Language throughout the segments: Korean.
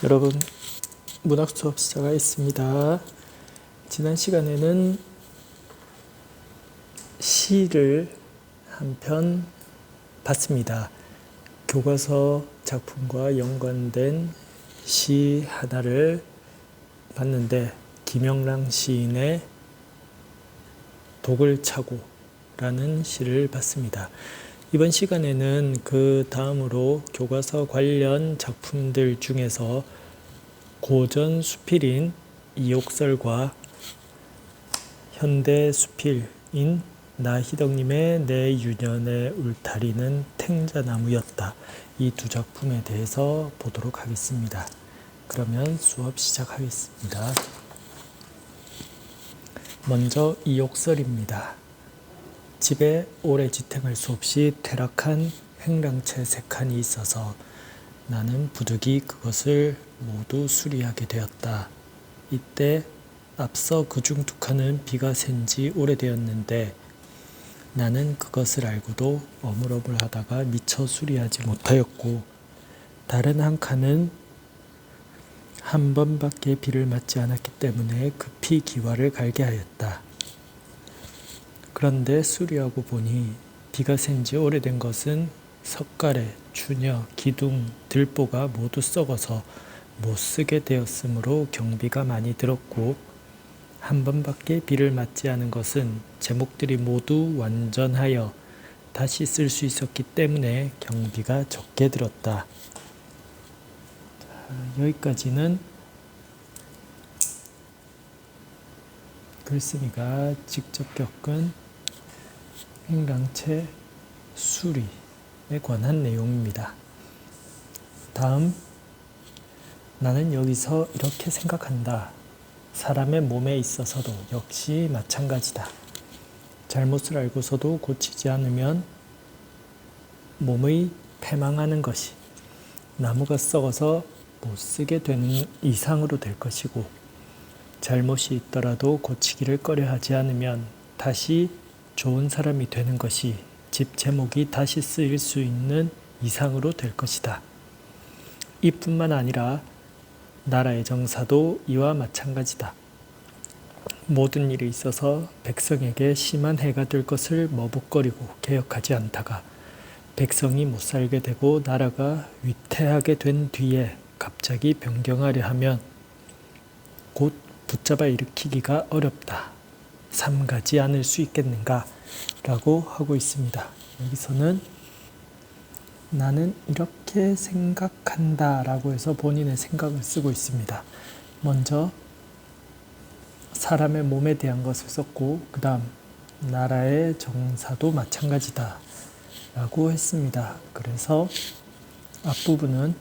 여러분, 문학 수업 시작하겠습니다. 지난 시간에는 시를 한 편 봤습니다. 교과서 작품과 연관된 시 하나를 봤는데, 김영랑 시인의 독을 차고라는 시를 봤습니다. 이번 시간에는 그 다음으로 교과서 관련 작품들 중에서 고전 수필인 이욕설과 현대 수필인 나희덕님의 내 유년의 울타리는 탱자나무였다. 이 두 작품에 대해서 보도록 하겠습니다. 그러면 수업 시작하겠습니다. 먼저 이욕설입니다. 집에 오래 지탱할 수 없이 퇴락한 횡랑채 3칸이 있어서 나는 부득이 그것을 모두 수리하게 되었다. 이때 앞서 그중 2칸은 비가 샌 지 오래되었는데 나는 그것을 알고도 어물어물하다가 미처 수리하지 못하였고, 다른 한 칸은 한 번밖에 비를 맞지 않았기 때문에 급히 기와를 갈게 하였다. 그런데 수리하고 보니 비가 샌 지 오래된 것은 석가래, 추녀, 기둥, 들보가 모두 썩어서 못 쓰게 되었으므로 경비가 많이 들었고, 한 번밖에 비를 맞지 않은 것은 제목들이 모두 완전하여 다시 쓸 수 있었기 때문에 경비가 적게 들었다. 여기까지는 글쓴이가 직접 겪은 횡랑채 수리에 관한 내용입니다. 다음, 나는 여기서 이렇게 생각한다. 사람의 몸에 있어서도 역시 마찬가지다. 잘못을 알고서도 고치지 않으면 몸의 패망하는 것이 나무가 썩어서 못 쓰게 되는 이상으로 될 것이고, 잘못이 있더라도 고치기를 꺼려하지 않으면 다시 좋은 사람이 되는 것이 집 제목이 다시 쓰일 수 있는 이상으로 될 것이다. 이뿐만 아니라 나라의 정사도 이와 마찬가지다. 모든 일에 있어서 백성에게 심한 해가 될 것을 머뭇거리고 개혁하지 않다가 백성이 못 살게 되고 나라가 위태하게 된 뒤에 갑자기 변경하려 하면 곧 붙잡아 일으키기가 어렵다. 삼가지 않을 수 있겠는가? 라고 하고 있습니다. 여기서는 나는 이렇게 생각한다 라고 해서 본인의 생각을 쓰고 있습니다. 먼저 사람의 몸에 대한 것을 썼고, 그 다음 나라의 정사도 마찬가지다 라고 했습니다. 그래서 앞부분은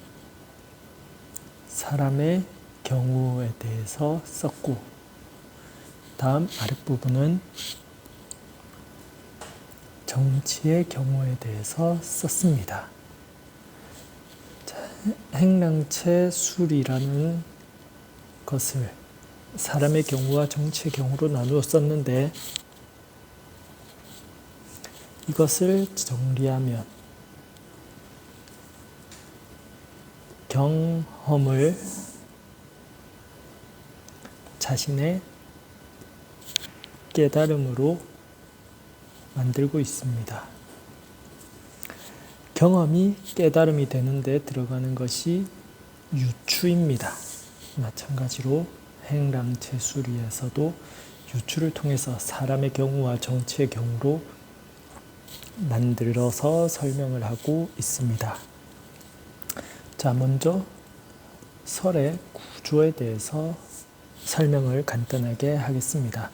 사람의 경우에 대해서 썼고, 다음 아랫부분은 정치의 경우에 대해서 썼습니다. 횡랑채 수리라는 것을 사람의 경우와 정치의 경우로 나누어 썼는데, 이것을 정리하면 경험을 자신의 깨달음으로 만들고 있습니다. 경험이 깨달음이 되는데 들어가는 것이 유추입니다. 마찬가지로 횡랑채 수리에서도 유추를 통해서 사람의 경우와 정치의 경우로 만들어서 설명을 하고 있습니다. 자, 먼저 설의 구조에 대해서 설명을 간단하게 하겠습니다.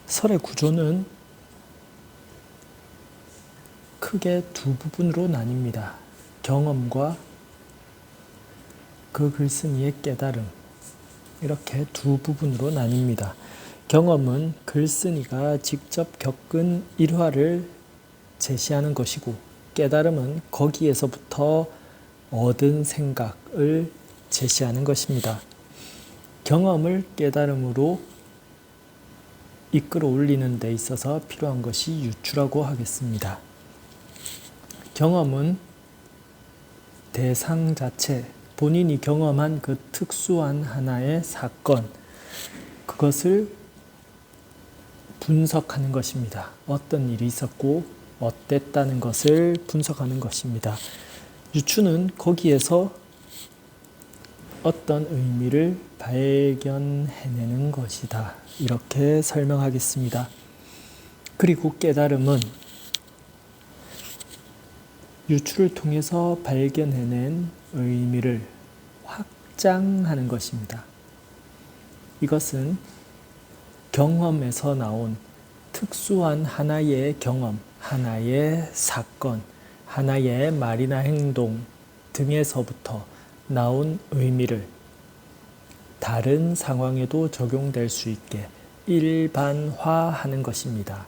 설의 구조는 크게 2 부분으로 나뉩니다. 경험과 그 글쓴이의 깨달음, 이렇게 2 부분으로 나뉩니다. 경험은 글쓴이가 직접 겪은 일화를 제시하는 것이고, 깨달음은 거기에서부터 얻은 생각을 제시하는 것입니다. 경험을 깨달음으로 이끌어 올리는 데 있어서 필요한 것이 유추라고 하겠습니다. 경험은 대상 자체, 본인이 경험한 그 특수한 하나의 사건, 그것을 분석하는 것입니다. 어떤 일이 있었고 어땠다는 것을 분석하는 것입니다. 유추는 거기에서 어떤 의미를 발견해내는 것이다. 이렇게 설명하겠습니다. 그리고 깨달음은 유추를 통해서 발견해낸 의미를 확장하는 것입니다. 이것은 경험에서 나온 특수한 하나의 경험, 하나의 사건, 하나의 말이나 행동 등에서부터 나온 의미를 다른 상황에도 적용될 수 있게 일반화하는 것입니다.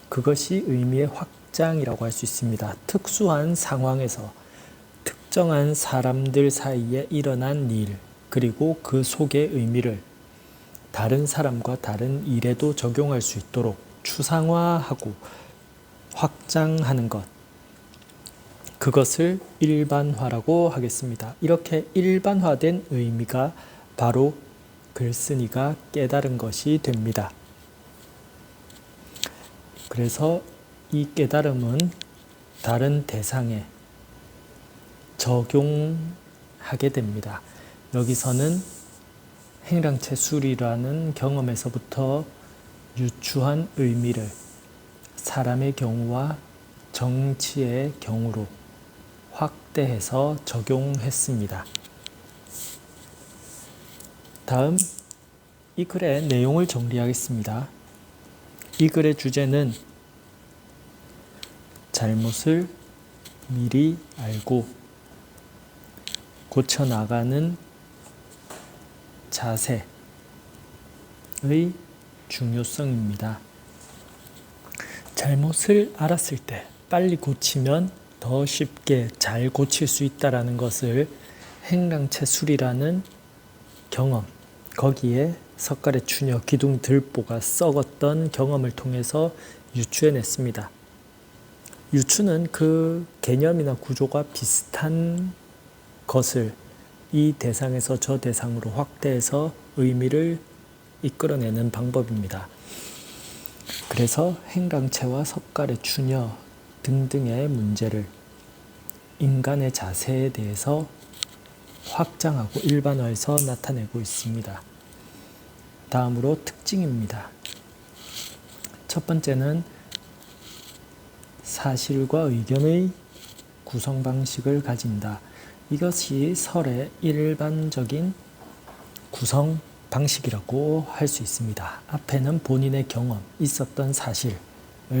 그것이 의미의 확장이라고 할 수 있습니다. 특수한 상황에서 특정한 사람들 사이에 일어난 일, 그리고 그 속의 의미를 다른 사람과 다른 일에도 적용할 수 있도록 추상화하고 확장하는 것, 그것을 일반화라고 하겠습니다. 이렇게 일반화된 의미가 바로 글쓴이가 깨달은 것이 됩니다. 그래서 이 깨달음은 다른 대상에 적용하게 됩니다. 여기서는 행랑채 수리라는 경험에서부터 유추한 의미를 사람의 경우와 정치의 경우로 확대해서 적용했습니다. 다음 이 글의 내용을 정리하겠습니다. 이 글의 주제는 잘못을 미리 알고 고쳐나가는 자세의 중요성입니다. 잘못을 알았을 때 빨리 고치면 더 쉽게 잘 고칠 수 있다는 것을 행랑채술이라는 경험, 거기에 석가래 추녀 기둥 들보가 썩었던 경험을 통해서 유추해냈습니다. 유추는 그 개념이나 구조가 비슷한 것을 이 대상에서 저 대상으로 확대해서 의미를 이끌어내는 방법입니다. 그래서 행랑채와 석가래 추녀 등등의 문제를 인간의 자세에 대해서 확장하고 일반화해서 나타내고 있습니다. 다음으로 특징입니다. 첫 번째는 사실과 의견의 구성 방식을 가진다. 이것이 설의 일반적인 구성 방식이라고 할 수 있습니다. 앞에는 본인의 경험, 있었던 사실을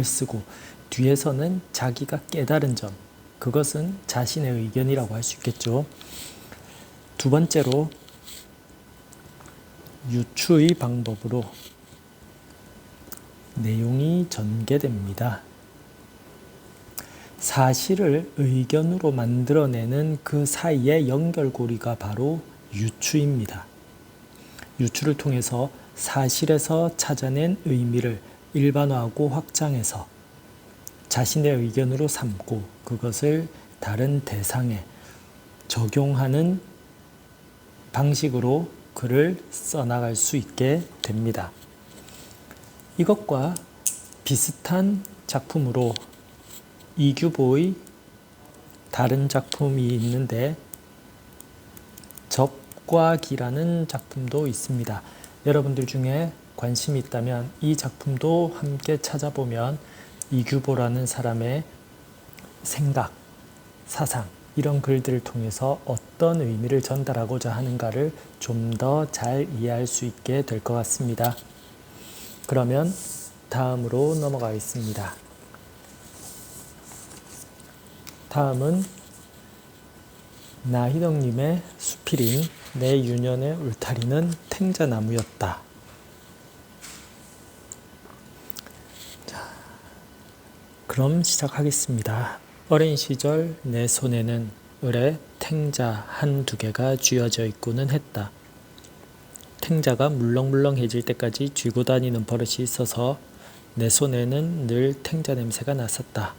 쓰고 뒤에서는 자기가 깨달은 점, 그것은 자신의 의견이라고 할 수 있겠죠. 두 번째로 유추의 방법으로 내용이 전개됩니다. 사실을 의견으로 만들어내는 그 사이의 연결고리가 바로 유추입니다. 유추를 통해서 사실에서 찾아낸 의미를 일반화하고 확장해서 자신의 의견으로 삼고 그것을 다른 대상에 적용하는 방식으로 글을 써나갈 수 있게 됩니다. 이것과 비슷한 작품으로 이규보의 다른 작품이 있는데 접과기라는 작품도 있습니다. 여러분들 중에 관심이 있다면 이 작품도 함께 찾아보면 이규보라는 사람의 생각, 사상 이런 글들을 통해서 어떤 의미를 전달하고자 하는가를 좀 더 잘 이해할 수 있게 될 것 같습니다. 그러면 다음으로 넘어가겠습니다. 다음은 나희덕님의 수필인 내 유년의 울타리는 탱자나무였다. 자, 그럼 시작하겠습니다. 어린 시절 내 손에는 을에 탱자 한두 개가 쥐어져 있고는 했다. 탱자가 물렁물렁해질 때까지 쥐고 다니는 버릇이 있어서 내 손에는 늘 탱자 냄새가 났었다.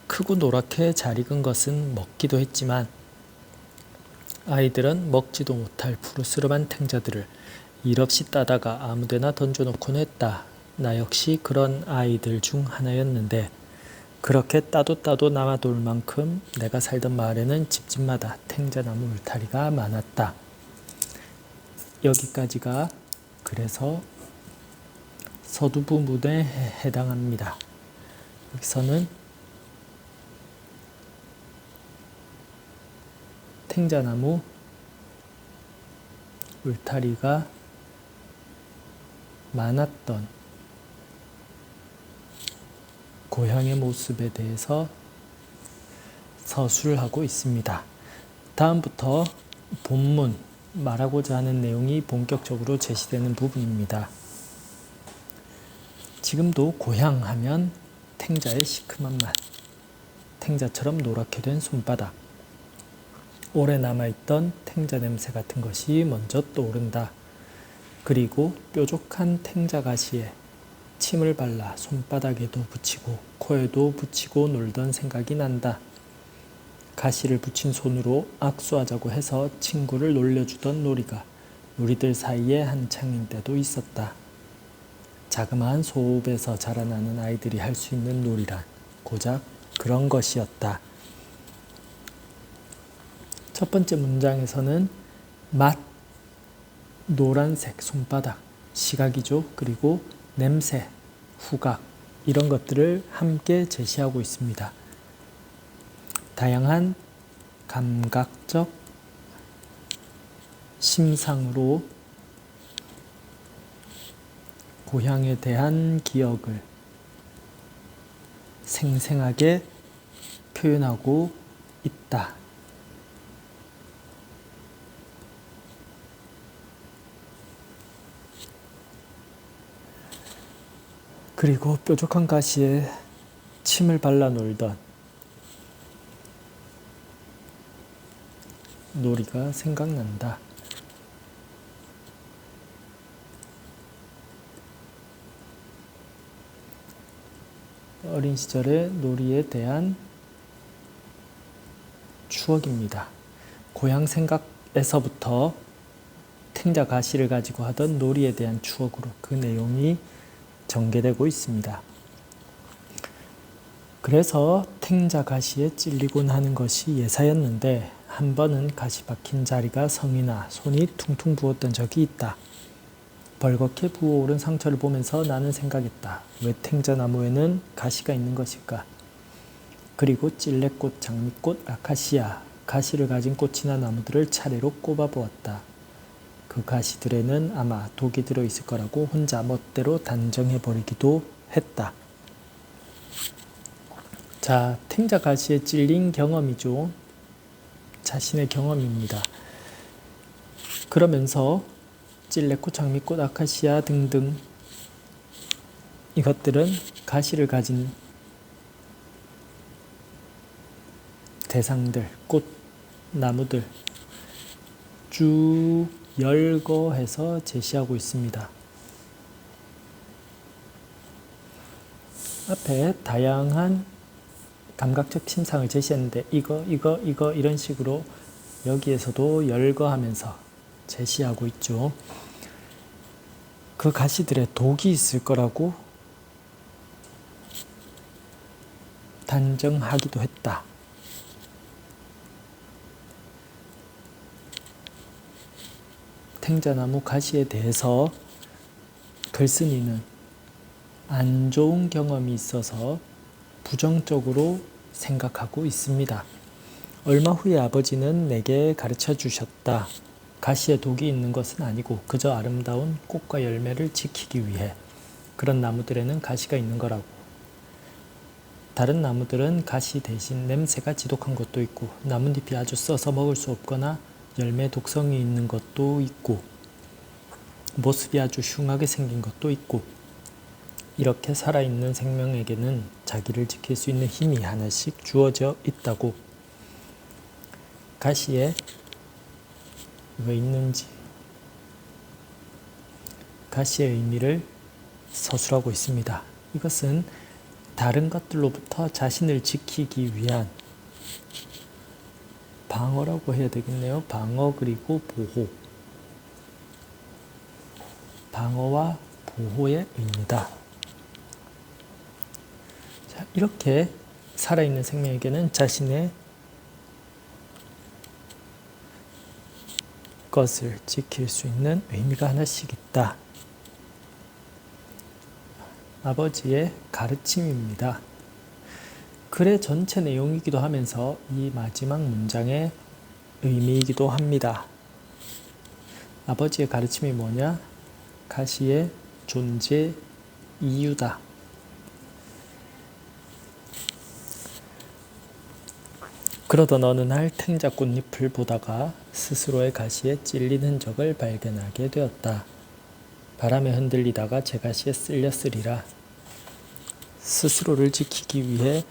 크고 노랗게 잘 익은 것은 먹기도 했지만 아이들은 먹지도 못할 푸르스름한 탱자들을 일없이 따다가 아무데나 던져놓곤 했다. 나 역시 그런 아이들 중 하나였는데 그렇게 따도 남아돌 만큼 내가 살던 마을에는 집집마다 탱자나무 울타리가 많았다. 여기까지가 그래서 서두부문에 해당합니다. 여기서는 탱자나무 울타리가 많았던 고향의 모습에 대해서 서술을 하고 있습니다. 다음부터 본문 말하고자 하는 내용이 본격적으로 제시되는 부분입니다. 지금도 고향 하면 탱자의 시큼한 맛, 탱자처럼 노랗게 된 손바닥, 오래 남아있던 탱자 냄새 같은 것이 먼저 떠오른다. 그리고 뾰족한 탱자 가시에 침을 발라 손바닥에도 붙이고 코에도 붙이고 놀던 생각이 난다. 가시를 붙인 손으로 악수하자고 해서 친구를 놀려주던 놀이가 우리들 사이에 한창인 때도 있었다. 자그마한 소읍에서 자라나는 아이들이 할 수 있는 놀이란 고작 그런 것이었다. 첫 번째 문장에서는 맛, 노란색 손바닥, 시각이죠. 그리고 냄새, 후각 이런 것들을 함께 제시하고 있습니다. 다양한 감각적 심상으로 고향에 대한 기억을 생생하게 표현하고 있다. 그리고 뾰족한 가시에 침을 발라 놀던 놀이가 생각난다. 어린 시절의 놀이에 대한 추억입니다. 고향 생각에서부터 탱자 가시를 가지고 하던 놀이에 대한 추억으로 그 내용이 전개되고 있습니다. 그래서 탱자 가시에 찔리곤 하는 것이 예사였는데 한 번은 가시 박힌 자리가 성이나 손이 퉁퉁 부었던 적이 있다. 벌겋게 부어오른 상처를 보면서 나는 생각했다. 왜 탱자나무에는 가시가 있는 것일까? 그리고 찔레꽃, 장미꽃, 아카시아, 가시를 가진 꽃이나 나무들을 차례로 꼽아보았다. 그 가시들에는 아마 독이 들어있을 거라고 혼자 멋대로 단정해버리기도 했다. 자, 탱자 가시에 찔린 경험이죠. 자신의 경험입니다. 그러면서 찔레꽃, 장미꽃, 아카시아 등등 이것들은 가시를 가진 대상들, 꽃, 나무들 쭉 열거해서 제시하고 있습니다. 앞에 다양한 감각적 심상을 제시했는데 이거 이런 식으로 여기에서도 열거하면서 제시하고 있죠. 그 가시들에 독이 있을 거라고 단정하기도 했다. 탱자나무 가시에 대해서 글쓴이는 안 좋은 경험이 있어서 부정적으로 생각하고 있습니다. 얼마 후에 아버지는 내게 가르쳐 주셨다. 가시에 독이 있는 것은 아니고 그저 아름다운 꽃과 열매를 지키기 위해 그런 나무들에는 가시가 있는 거라고. 다른 나무들은 가시 대신 냄새가 지독한 것도 있고 나뭇잎이 아주 써서 먹을 수 없거나 열매 독성이 있는 것도 있고 모습이 아주 흉하게 생긴 것도 있고 이렇게 살아있는 생명에게는 자기를 지킬 수 있는 힘이 하나씩 주어져 있다고. 가시에 왜 있는지 가시의 의미를 서술하고 있습니다. 이것은 다른 것들로부터 자신을 지키기 위한 방어라고 해야 되겠네요. 방어 그리고 보호. 방어와 보호의 의미다. 자, 이렇게 살아있는 생명에게는 자신의 것을 지킬 수 있는 의미가 하나씩 있다. 아버지의 가르침입니다. 글의 전체 내용이기도 하면서 이 마지막 문장의 의미이기도 합니다. 아버지의 가르침이 뭐냐? 가시의 존재 이유다. 그러던 어느 날 탱자 꽃잎을 보다가 스스로의 가시에 찔린 흔적을 발견하게 되었다. 바람에 흔들리다가 제 가시에 쓸렸으리라. 스스로를 지키기 위해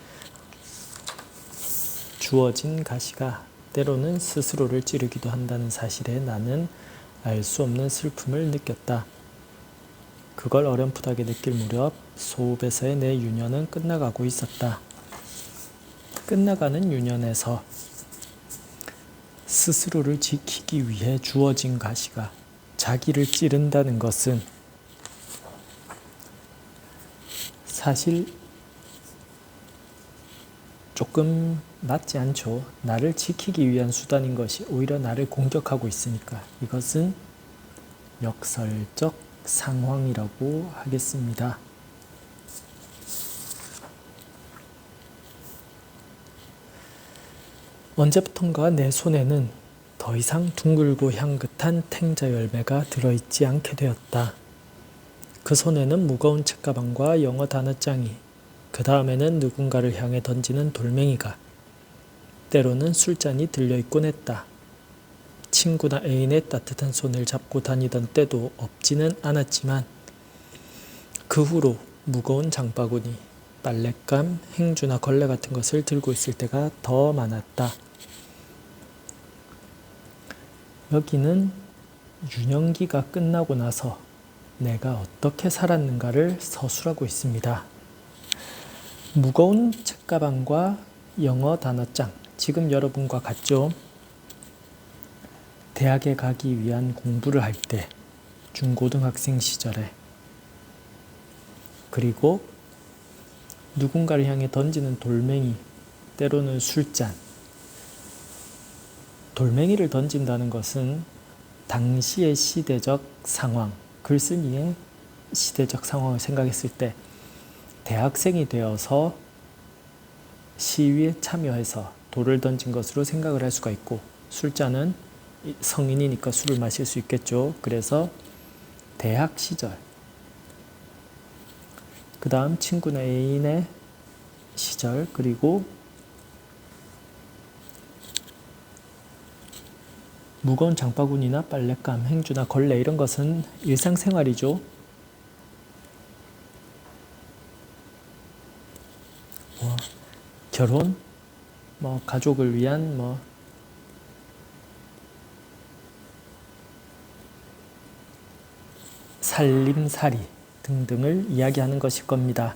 주어진 가시가 때로는 스스로를 찌르기도 한다는 사실에 나는 알 수 없는 슬픔을 느꼈다. 그걸 어렴풋하게 느낄 무렵 소읍에서의 내 유년은 끝나가고 있었다. 끝나가는 유년에서 스스로를 지키기 위해 주어진 가시가 자기를 찌른다는 것은 사실 조금 맞지 않죠. 나를 지키기 위한 수단인 것이 오히려 나를 공격하고 있으니까 이것은 역설적 상황이라고 하겠습니다. 언제부턴가 내 손에는 더 이상 둥글고 향긋한 탱자 열매가 들어있지 않게 되었다. 그 손에는 무거운 책가방과 영어 단어장이, 그 다음에는 누군가를 향해 던지는 돌멩이가, 때로는 술잔이 들려있곤 했다. 친구나 애인의 따뜻한 손을 잡고 다니던 때도 없지는 않았지만 그 후로 무거운 장바구니, 빨랫감, 행주나 걸레 같은 것을 들고 있을 때가 더 많았다. 여기는 유년기가 끝나고 나서 내가 어떻게 살았는가를 서술하고 있습니다. 무거운 책가방과 영어 단어장, 지금 여러분과 같죠? 대학에 가기 위한 공부를 할 때, 중고등학생 시절에, 그리고 누군가를 향해 던지는 돌멩이, 때로는 술잔. 돌멩이를 던진다는 것은 당시의 시대적 상황, 글쓴이의 시대적 상황을 생각했을 때 대학생이 되어서 시위에 참여해서 돌을 던진 것으로 생각을 할 수가 있고, 술잔은 성인이니까 술을 마실 수 있겠죠. 그래서 대학 시절, 그 다음 친구나 애인의 시절, 그리고 무거운 장바구니나 빨랫감, 행주나 걸레 이런 것은 일상생활이죠. 결혼, 가족을 위한 살림살이 등등을 이야기하는 것일 겁니다.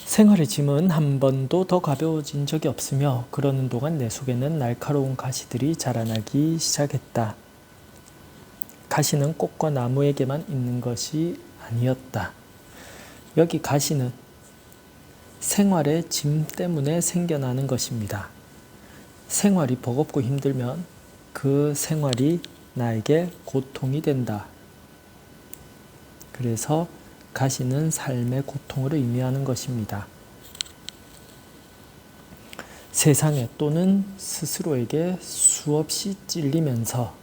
생활의 짐은 한 번도 더 가벼워진 적이 없으며 그러는 동안 내 속에는 날카로운 가시들이 자라나기 시작했다. 가시는 꽃과 나무에게만 있는 것이 아니었다. 여기 가시는 생활의 짐 때문에 생겨나는 것입니다. 생활이 버겁고 힘들면 그 생활이 나에게 고통이 된다. 그래서 가시는 삶의 고통을 의미하는 것입니다. 세상에 또는 스스로에게 수없이 찔리면서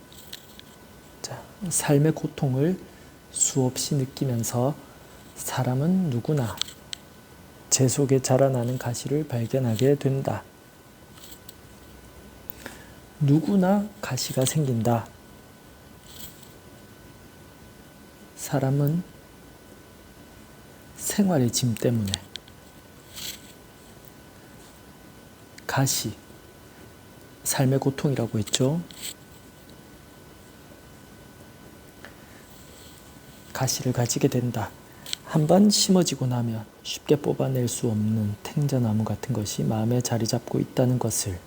삶의 고통을 수없이 느끼면서 사람은 누구나 제 속에 자라나는 가시를 발견하게 된다. 누구나 가시가 생긴다. 사람은 생활의 짐 때문에 가시, 삶의 고통이라고 했죠. 가시를 가지게 된다. 한번 심어지고 나면 쉽게 뽑아낼 수 없는 탱자나무 같은 것이 마음에 자리 잡고 있다는 것을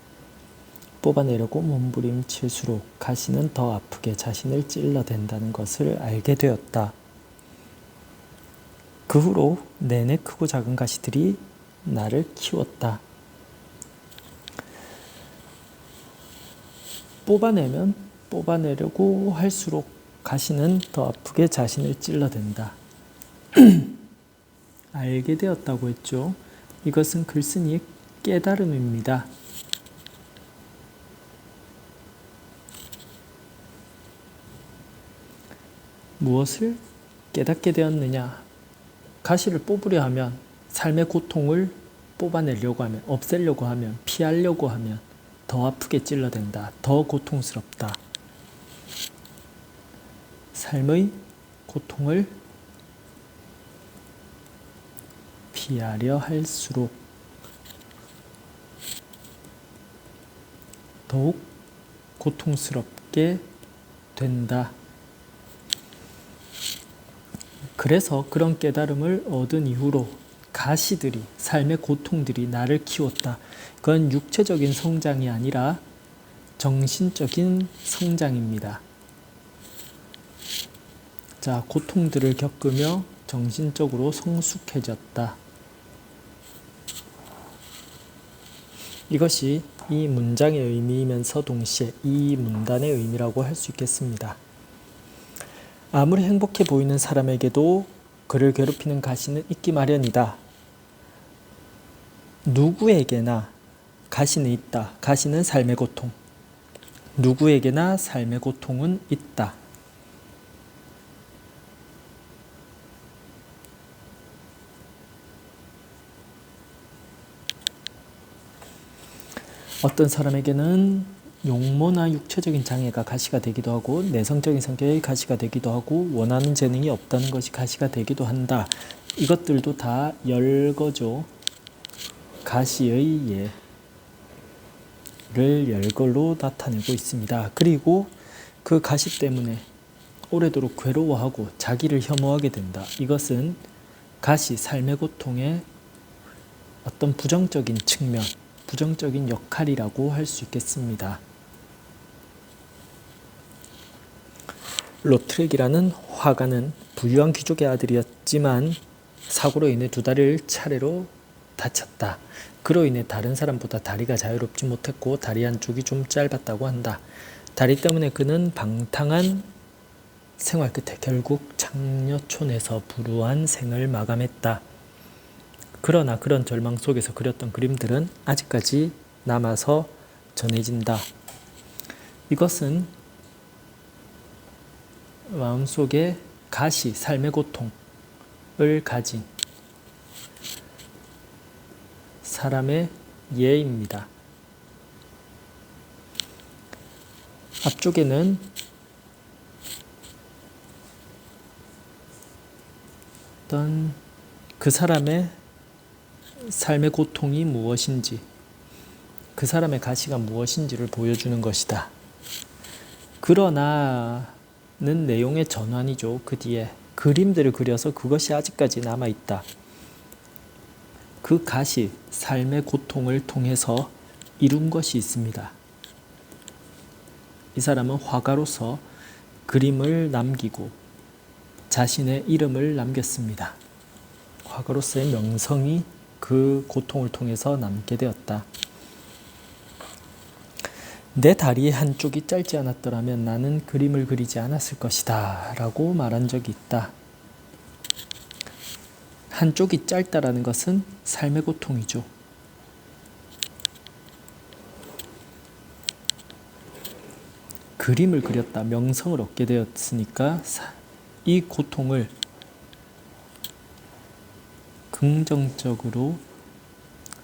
뽑아내려고 몸부림칠수록 가시는 더 아프게 자신을 찔러댄다는 것을 알게 되었다. 그 후로 내내 크고 작은 가시들이 나를 키웠다. 뽑아내면 뽑아내려고 할수록 가시는 더 아프게 자신을 찔러댄다. 알게 되었다고 했죠. 이것은 글쓴이의 깨달음입니다. 무엇을 깨닫게 되었느냐? 가시를 뽑으려 하면, 삶의 고통을 뽑아내려고 하면, 없애려고 하면, 피하려고 하면 더 아프게 찔러댄다. 더 고통스럽다. 삶의 고통을 피하려 할수록 더욱 고통스럽게 된다. 그래서 그런 깨달음을 얻은 이후로 가시들이, 삶의 고통들이 나를 키웠다. 그건 육체적인 성장이 아니라 정신적인 성장입니다. 자, 고통들을 겪으며 정신적으로 성숙해졌다. 이것이 이 문장의 의미이면서 동시에 이 문단의 의미라고 할 수 있겠습니다. 아무리 행복해 보이는 사람에게도 그를 괴롭히는 가시는 있기 마련이다. 누구에게나 가시는 있다. 가시는 삶의 고통. 누구에게나 삶의 고통은 있다. 어떤 사람에게는 용모나 육체적인 장애가 가시가 되기도 하고, 내성적인 성격이 가시가 되기도 하고, 원하는 재능이 없다는 것이 가시가 되기도 한다. 이것들도 다 열거죠. 가시의 예를 열걸로 나타내고 있습니다. 그리고 그 가시 때문에 오래도록 괴로워하고 자기를 혐오하게 된다. 이것은 가시, 삶의 고통의 어떤 부정적인 측면, 부정적인 역할이라고 할 수 있겠습니다. 로트렉이라는 화가는 부유한 귀족의 아들이었지만 사고로 인해 두 다리를 차례로 다쳤다. 그로 인해 다른 사람보다 다리가 자유롭지 못했고 다리 한쪽이 좀 짧았다고 한다. 다리 때문에 그는 방탕한 생활 끝에 결국 장려촌에서 불우한 생을 마감했다. 그러나 그런 절망 속에서 그렸던 그림들은 아직까지 남아서 전해진다. 이것은 마음속에 가시, 삶의 고통을 가진 사람의 예입니다. 앞쪽에는 어떤 그 사람의 삶의 고통이 무엇인지, 그 사람의 가시가 무엇인지를 보여주는 것이다. 그러나는 내용의 전환이죠. 그 뒤에 그림들을 그려서 그것이 아직까지 남아있다. 그 가시, 삶의 고통을 통해서 이룬 것이 있습니다. 이 사람은 화가로서 그림을 남기고 자신의 이름을 남겼습니다. 화가로서의 명성이 그 고통을 통해서 남게 되었다. 내 다리의 한쪽이 짧지 않았더라면 나는 그림을 그리지 않았을 것이다 라고 말한 적이 있다. 한쪽이 짧다라는 것은 삶의 고통이죠. 그림을 그렸다, 명성을 얻게 되었으니까 이 고통을 긍정적으로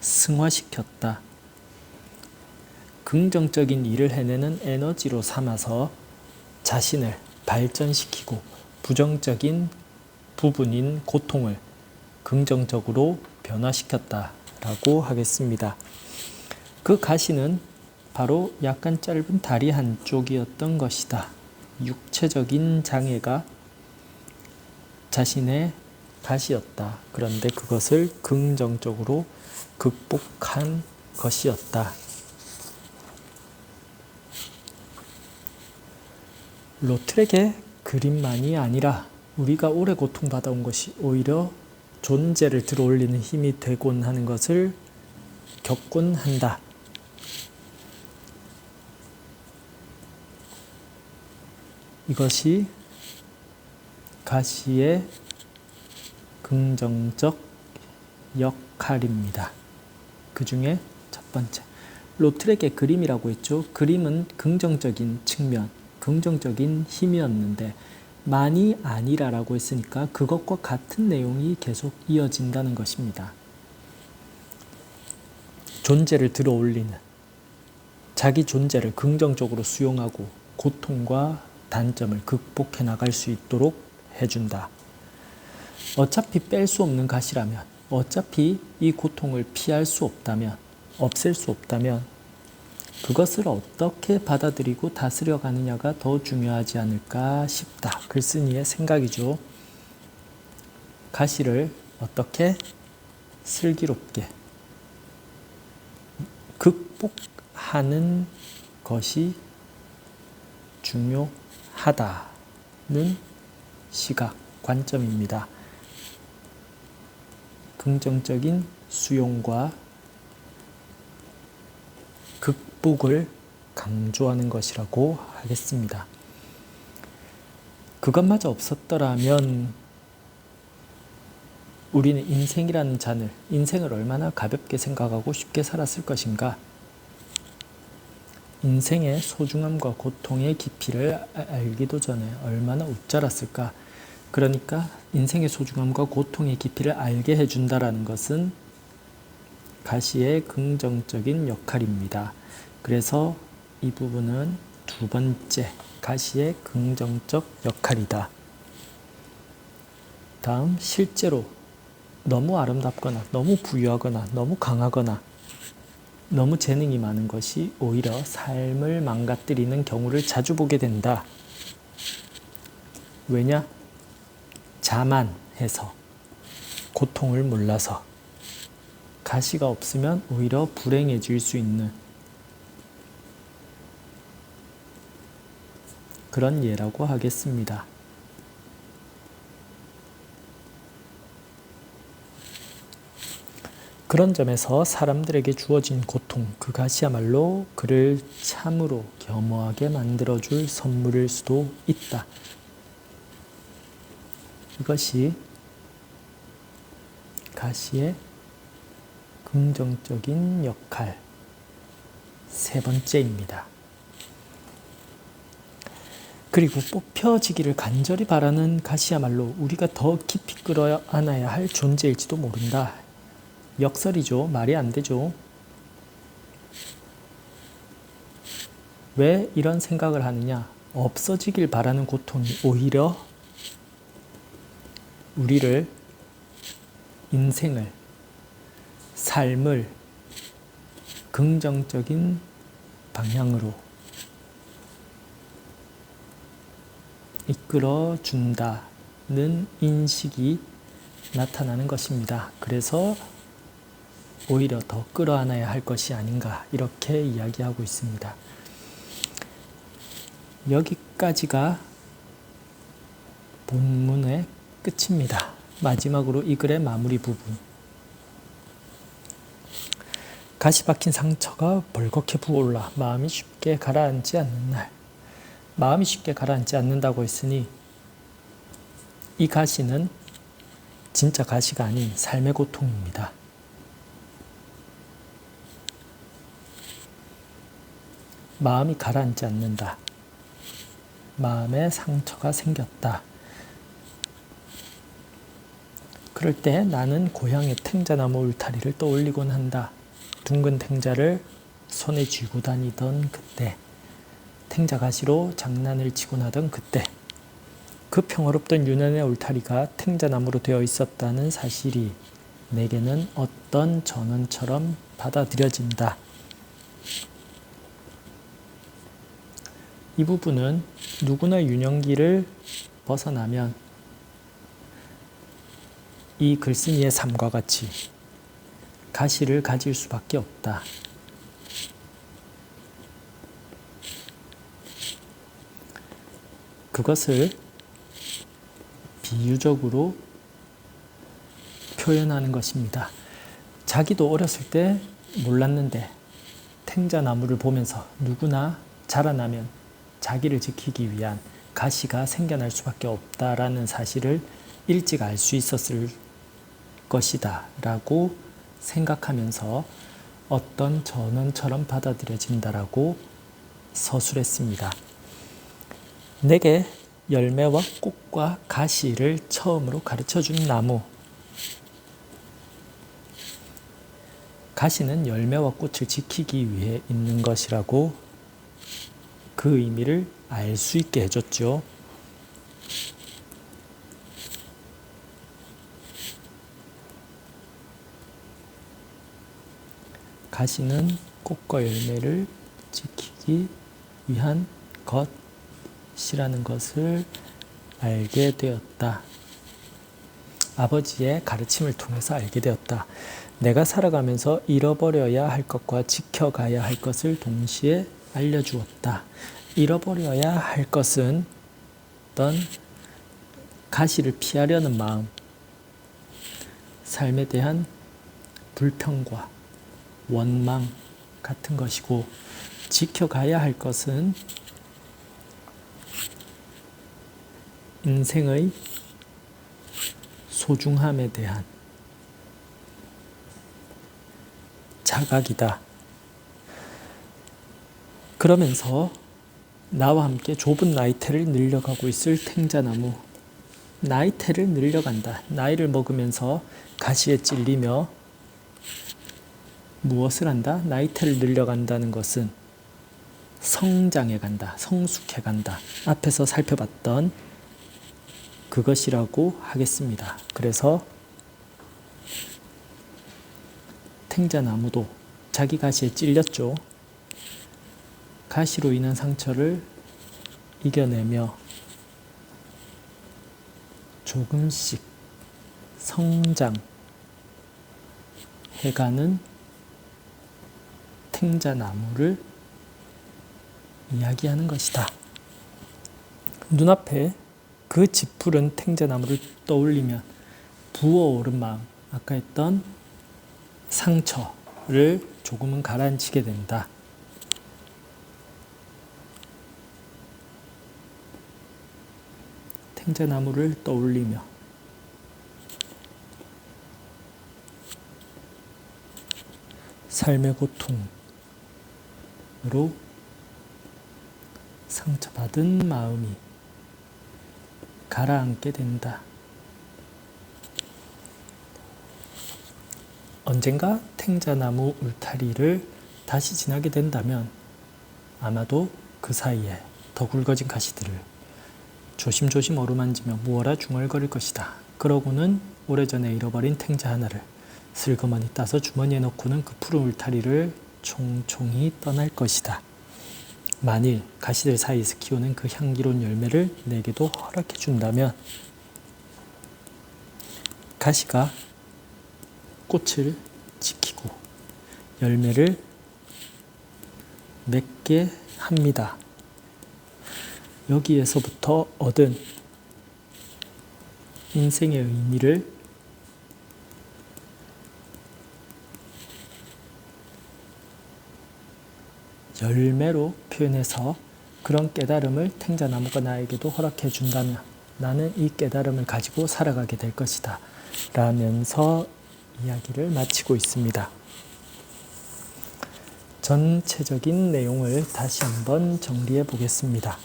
승화시켰다. 긍정적인 일을 해내는 에너지로 삼아서 자신을 발전시키고 부정적인 부분인 고통을 긍정적으로 변화시켰다라고 하겠습니다. 그 가시는 바로 약간 짧은 다리 한쪽이었던 것이다. 육체적인 장애가 자신의 가시였다. 그런데 그것을 긍정적으로 극복한 것이었다. 로트렉의 그림만이 아니라 우리가 오래 고통받아온 것이 오히려 존재를 들어올리는 힘이 되곤 하는 것을 겪곤 한다. 이것이 가시의 긍정적 역할입니다. 그 중에 첫 번째, 로트렉의 그림이라고 했죠. 그림은 긍정적인 측면, 긍정적인 힘이었는데 만이 아니라라고 했으니까 그것과 같은 내용이 계속 이어진다는 것입니다. 존재를 들어올리는, 자기 존재를 긍정적으로 수용하고 고통과 단점을 극복해 나갈 수 있도록 해준다. 어차피 뺄 수 없는 가시라면, 어차피 이 고통을 피할 수 없다면, 없앨 수 없다면 그것을 어떻게 받아들이고 다스려 가느냐가 더 중요하지 않을까 싶다. 글쓴이의 생각이죠. 가시를 어떻게 슬기롭게 극복하는 것이 중요하다는 시각, 관점입니다. 긍정적인 수용과 극복을 강조하는 것이라고 하겠습니다. 그것마저 없었더라면 우리는 인생이라는 잔을, 인생을 얼마나 가볍게 생각하고 쉽게 살았을 것인가? 인생의 소중함과 고통의 깊이를 알기도 전에 얼마나 웃잘았을까? 그러니까 인생의 소중함과 고통의 깊이를 알게 해준다라는 것은 가시의 긍정적인 역할입니다. 그래서 이 부분은 두 번째, 가시의 긍정적 역할이다. 다음, 실제로 너무 아름답거나 너무 부유하거나 너무 강하거나 너무 재능이 많은 것이 오히려 삶을 망가뜨리는 경우를 자주 보게 된다. 왜냐? 자만해서, 고통을 몰라서. 가시가 없으면 오히려 불행해질 수 있는 그런 예라고 하겠습니다. 그런 점에서 사람들에게 주어진 고통, 그 가시야말로 그를 참으로 겸허하게 만들어줄 선물일 수도 있다. 이것이 가시의 긍정적인 역할 세 번째입니다. 그리고 뽑혀지기를 간절히 바라는 가시야말로 우리가 더 깊이 끌어안아야 할 존재일지도 모른다. 역설이죠. 말이 안 되죠. 왜 이런 생각을 하느냐? 없어지길 바라는 고통이 오히려 우리를, 인생을, 삶을 긍정적인 방향으로 이끌어 준다는 인식이 나타나는 것입니다. 그래서 오히려 더 끌어안아야 할 것이 아닌가, 이렇게 이야기하고 있습니다. 여기까지가 본문의 끝입니다. 마지막으로 이 글의 마무리 부분. 가시 박힌 상처가 벌겋게 부어올라 마음이 쉽게 가라앉지 않는 날. 마음이 쉽게 가라앉지 않는다고 했으니 이 가시는 진짜 가시가 아닌 삶의 고통입니다. 마음이 가라앉지 않는다. 마음에 상처가 생겼다. 그럴 때 나는 고향의 탱자나무 울타리를 떠올리곤 한다. 둥근 탱자를 손에 쥐고 다니던 그때, 탱자 가시로 장난을 치곤 하던 그때, 그 평화롭던 유난의 울타리가 탱자나무로 되어 있었다는 사실이 내게는 어떤 전언처럼 받아들여진다. 이 부분은 누구나 유년기를 벗어나면 이 글쓴이의 삶과 같이 가시를 가질 수밖에 없다. 그것을 비유적으로 표현하는 것입니다. 자기도 어렸을 때 몰랐는데 탱자나무를 보면서 누구나 자라나면 자기를 지키기 위한 가시가 생겨날 수밖에 없다라는 사실을 일찍 알 수 있었을 것이다 라고 생각하면서 어떤 전언처럼 받아들여진다라고 서술했습니다. 내게 열매와 꽃과 가시를 처음으로 가르쳐준 나무. 가시는 열매와 꽃을 지키기 위해 있는 것이라고 그 의미를 알 수 있게 해줬죠. 가시는 꽃과 열매를 지키기 위한 것이라는 것을 알게 되었다. 아버지의 가르침을 통해서 알게 되었다. 내가 살아가면서 잃어버려야 할 것과 지켜가야 할 것을 동시에 알려주었다. 잃어버려야 할 것은 어떤 가시를 피하려는 마음, 삶에 대한 불평과 원망 같은 것이고, 지켜가야 할 것은 인생의 소중함에 대한 자각이다. 그러면서 나와 함께 좁은 나이테를 늘려가고 있을 탱자나무, 나이테를 늘려간다. 나이를 먹으면서 가시에 찔리며 무엇을 한다? 나이테를 늘려간다는 것은 성장해 간다, 성숙해 간다. 앞에서 살펴봤던 그것이라고 하겠습니다. 그래서 탱자나무도 자기 가시에 찔렸죠. 가시로 인한 상처를 이겨내며 조금씩 성장해가는 탱자나무를 이야기하는 것이다. 눈앞에 그 짙푸른 탱자나무를 떠올리면 부어오른 마음, 아까 했던 상처를 조금은 가라앉히게 된다. 탱자나무를 떠올리며 삶의 고통으로 상처받은 마음이 가라앉게 된다. 언젠가 탱자나무 울타리를 다시 지나게 된다면 아마도 그 사이에 더 굵어진 가시들을 조심조심 어루만지며 무어라 중얼거릴 것이다. 그러고는 오래전에 잃어버린 탱자 하나를 슬그머니 따서 주머니에 넣고는 그 푸른 울타리를 총총히 떠날 것이다. 만일 가시들 사이에서 키우는 그 향기로운 열매를 내게도 허락해 준다면 가시가 꽃을 지키고 열매를 맺게 합니다. 여기에서부터 얻은 인생의 의미를 열매로 표현해서 그런 깨달음을 탱자나무가 나에게도 허락해 준다면 나는 이 깨달음을 가지고 살아가게 될 것이다 라면서 이야기를 마치고 있습니다. 전체적인 내용을 다시 한번 정리해 보겠습니다.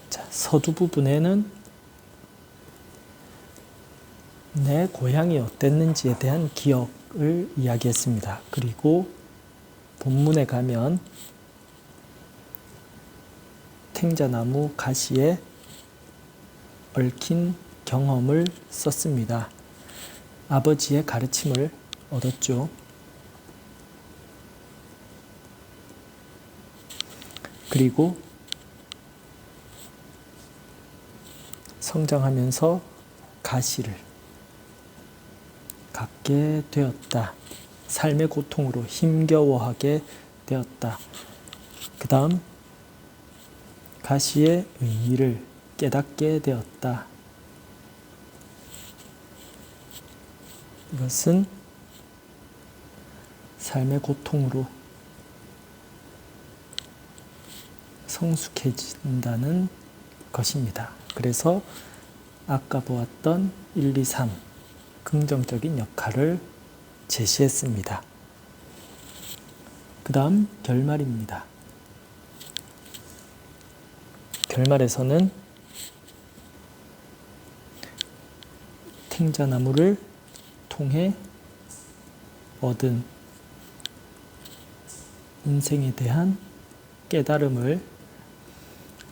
자, 서두 부분에는 내 고향이 어땠는지에 대한 기억을 이야기했습니다. 그리고 본문에 가면 탱자나무 가시에 얽힌 경험을 썼습니다. 아버지의 가르침을 얻었죠. 그리고 성장하면서 가시를 갖게 되었다. 삶의 고통으로 힘겨워하게 되었다. 그 다음 가시의 의미를 깨닫게 되었다. 이것은 삶의 고통으로 성숙해진다는 것입니다. 그래서 아까 보았던 1, 2, 3 긍정적인 역할을 제시했습니다. 그 다음 결말입니다. 결말에서는 탱자나무를 통해 얻은 인생에 대한 깨달음을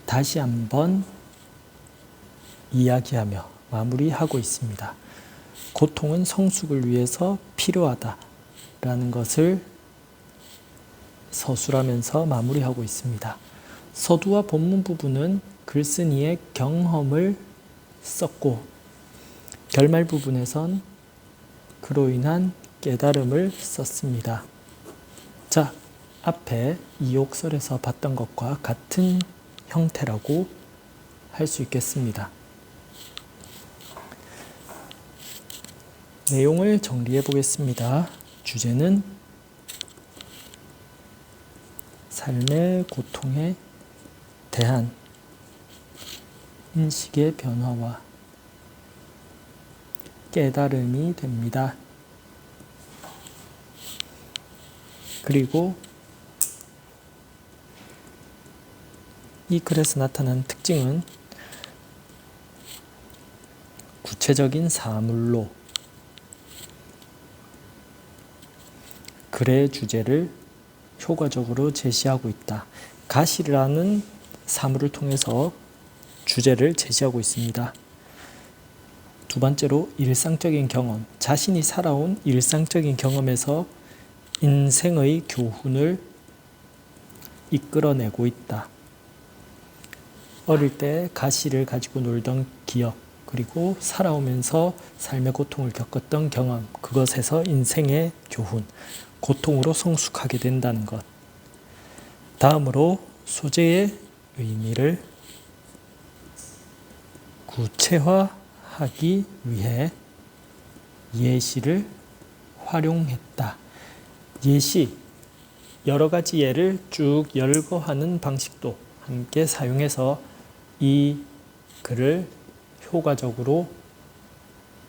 다시 한번 이야기하며 마무리하고 있습니다. 고통은 성숙을 위해서 필요하다라는 것을 서술하면서 마무리하고 있습니다. 서두와 본문 부분은 글쓴이의 경험을 썼고 결말 부분에선 그로 인한 깨달음을 썼습니다. 자, 앞에 이욕설에서 봤던 것과 같은 형태라고 할 수 있겠습니다. 내용을 정리해 보겠습니다. 주제는 삶의 고통에 대한 인식의 변화와 깨달음이 됩니다. 그리고 이 글에서 나타난 특징은 구체적인 사물로 글의 주제를 효과적으로 제시하고 있다. 가시라는 사물을 통해서 주제를 제시하고 있습니다. 두 번째로 일상적인 경험, 자신이 살아온 일상적인 경험에서 인생의 교훈을 이끌어내고 있다. 어릴 때 가시를 가지고 놀던 기억, 그리고 살아오면서 삶의 고통을 겪었던 경험, 그것에서 인생의 교훈, 고통으로 성숙하게 된다는 것. 다음으로 소재의 의미를 구체화하기 위해 예시를 활용했다. 예시, 여러 가지 예를 쭉 열거하는 방식도 함께 사용해서 이 글을 효과적으로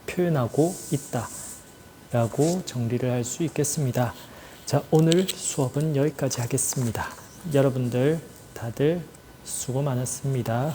표현하고 있다 라고 정리를 할 수 있겠습니다. 자, 오늘 수업은 여기까지 하겠습니다. 여러분들 다들 수고 많았습니다.